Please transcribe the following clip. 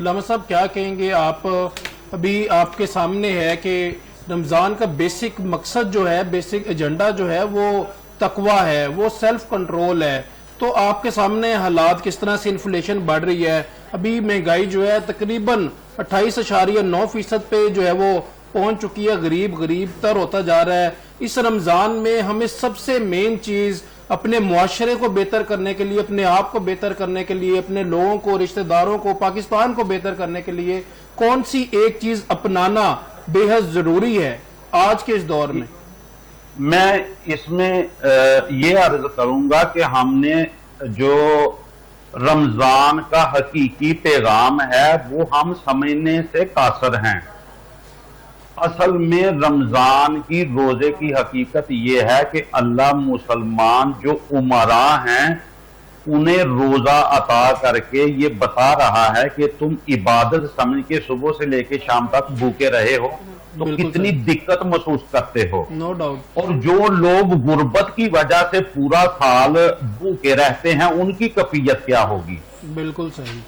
علامہ صاحب کیا کہیں گے آپ؟ ابھی آپ کے سامنے ہے کہ رمضان کا بیسک مقصد جو ہے، بیسک ایجنڈا جو ہے وہ تقوی ہے، وہ سیلف کنٹرول ہے. تو آپ کے سامنے حالات کس طرح سے انفلیشن بڑھ رہی ہے، ابھی مہنگائی جو ہے تقریباً 28.9% پہ جو ہے وہ پہنچ چکی ہے، غریب تر ہوتا جا رہا ہے. اس رمضان میں ہمیں سب سے مین چیز اپنے معاشرے کو بہتر کرنے کے لیے، اپنے آپ کو بہتر کرنے کے لیے، اپنے لوگوں کو، رشتہ داروں کو، پاکستان کو بہتر کرنے کے لیے کون سی ایک چیز اپنانا بے حد ضروری ہے آج کے اس دور میں؟ میں اس میں یہ عرض کروں گا کہ ہم نے جو رمضان کا حقیقی پیغام ہے وہ ہم سمجھنے سے قاصر ہیں. اصل میں رمضان کی روزے کی حقیقت یہ ہے کہ اللہ مسلمان جو امراء ہیں انہیں روزہ عطا کر کے یہ بتا رہا ہے کہ تم عبادت سمجھ کے صبح سے لے کے شام تک بھوکے رہے ہو تو کتنی دقت محسوس کرتے ہو. No doubt. اور جو لوگ غربت کی وجہ سے پورا سال بھوکے رہتے ہیں ان کی کیفیت کیا ہوگی؟ بالکل صحیح.